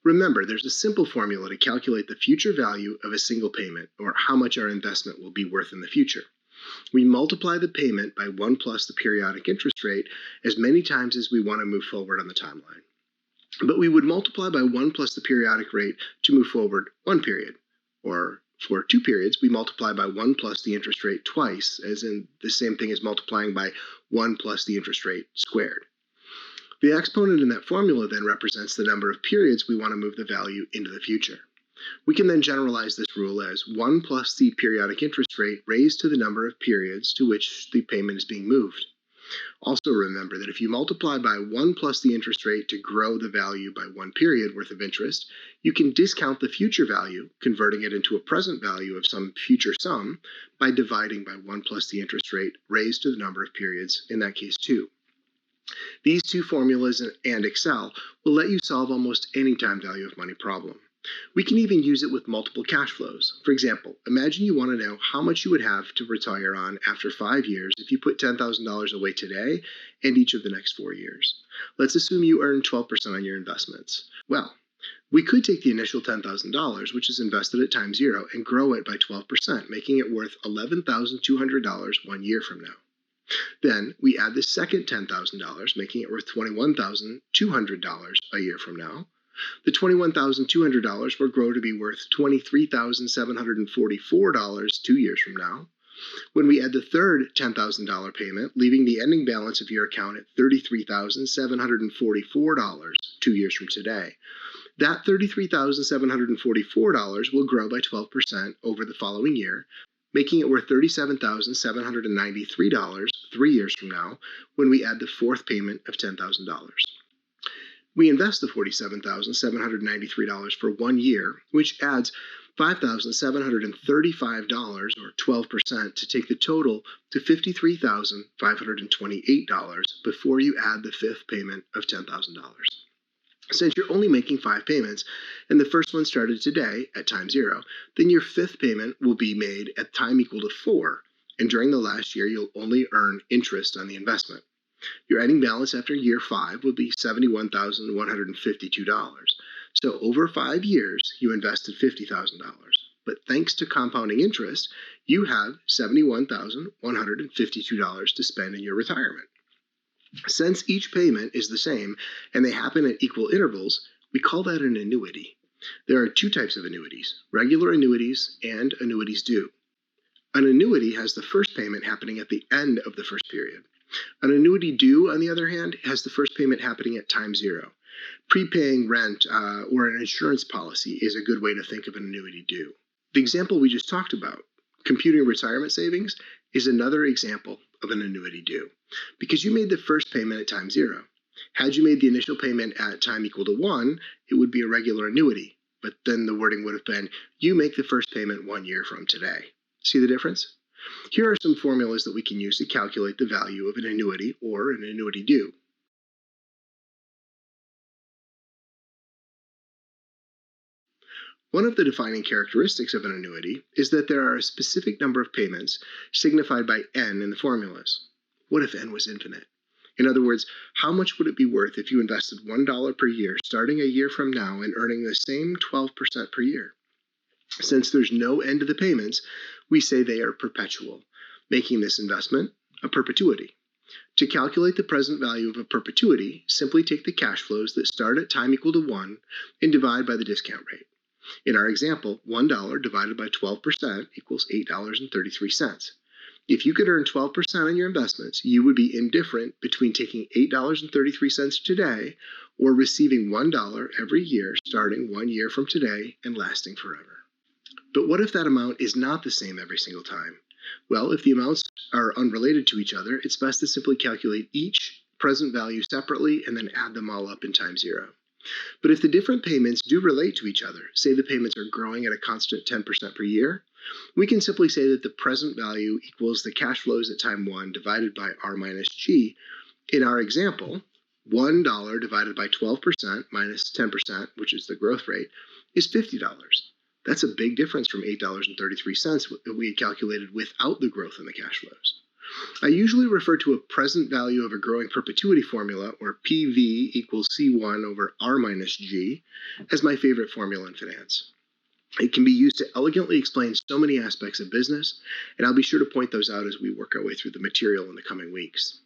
Remember, there's a simple formula to calculate the future value of a single payment, or how much our investment will be worth in the future. We multiply the payment by 1 plus the periodic interest rate as many times as we want to move forward on the timeline. But we would multiply by 1 plus the periodic rate to move forward one period. Or for 2 periods, we multiply by 1 plus the interest rate twice, as in the same thing as multiplying by 1 plus the interest rate squared. The exponent in that formula then represents the number of periods we want to move the value into the future. We can then generalize this rule as 1 plus the periodic interest rate raised to the number of periods to which the payment is being moved. Also remember that if you multiply by 1 plus the interest rate to grow the value by 1 period worth of interest, you can discount the future value, converting it into a present value of some future sum, by dividing by 1 plus the interest rate raised to the number of periods, in that case 2. These two formulas and Excel will let you solve almost any time value of money problem. We can even use it with multiple cash flows. For example, imagine you want to know how much you would have to retire on after 5 years if you put $10,000 away today and each of the next 4 years. Let's assume you earn 12% on your investments. Well, we could take the initial $10,000, which is invested at time 0, and grow it by 12%, making it worth $11,200 1 year from now. Then we add the second $10,000, making it worth $21,200 a year from now. The $21,200 will grow to be worth $23,744 2 years from now. When we add the third $10,000 payment, leaving the ending balance of your account at $33,744 2 years from today, that $33,744 will grow by 12% over the following year, making it worth $37,793 3 years from now when we add the fourth payment of $10,000. We invest the $47,793 for 1 year, which adds $5,735 or 12% to take the total to $53,528 before you add the fifth payment of $10,000. Since you're only making 5 payments, and the first one started today at time 0, then your fifth payment will be made at time equal to 4, and during the last year you'll only earn interest on the investment. Your ending balance after year 5 will be $71,152. So over 5 years, you invested $50,000. But thanks to compounding interest, you have $71,152 to spend in your retirement. Since each payment is the same and they happen at equal intervals, we call that an annuity. There are 2 types of annuities, regular annuities and annuities due. An annuity has the first payment happening at the end of the first period. An annuity due, on the other hand, has the first payment happening at time 0. Prepaying rent or an insurance policy is a good way to think of an annuity due. The example we just talked about, computing retirement savings, is another example of an annuity due, because you made the first payment at time 0. Had you made the initial payment at time equal to 1, it would be a regular annuity, but then the wording would have been, you make the first payment 1 year from today. See the difference? Here are some formulas that we can use to calculate the value of an annuity or an annuity due. One of the defining characteristics of an annuity is that there are a specific number of payments signified by n in the formulas. What if n was infinite? In other words, how much would it be worth if you invested $1 per year starting a year from now and earning the same 12% per year? Since there's no end to the payments, we say they are perpetual, making this investment a perpetuity. To calculate the present value of a perpetuity, simply take the cash flows that start at time equal to 1 and divide by the discount rate. In our example, $1 divided by 12% equals $8.33. If you could earn 12% on your investments, you would be indifferent between taking $8.33 today or receiving $1 every year starting 1 year from today and lasting forever. But what if that amount is not the same every single time? Well, if the amounts are unrelated to each other, it's best to simply calculate each present value separately and then add them all up in time 0. But if the different payments do relate to each other, say the payments are growing at a constant 10% per year, we can simply say that the present value equals the cash flows at time 1 divided by R minus G. In our example, $1 divided by 12% minus 10%, which is the growth rate, is $50. That's a big difference from $8.33 that we had calculated without the growth in the cash flows. I usually refer to a present value of a growing perpetuity formula, or PV equals C1 over R minus G, as my favorite formula in finance. It can be used to elegantly explain so many aspects of business, and I'll be sure to point those out as we work our way through the material in the coming weeks.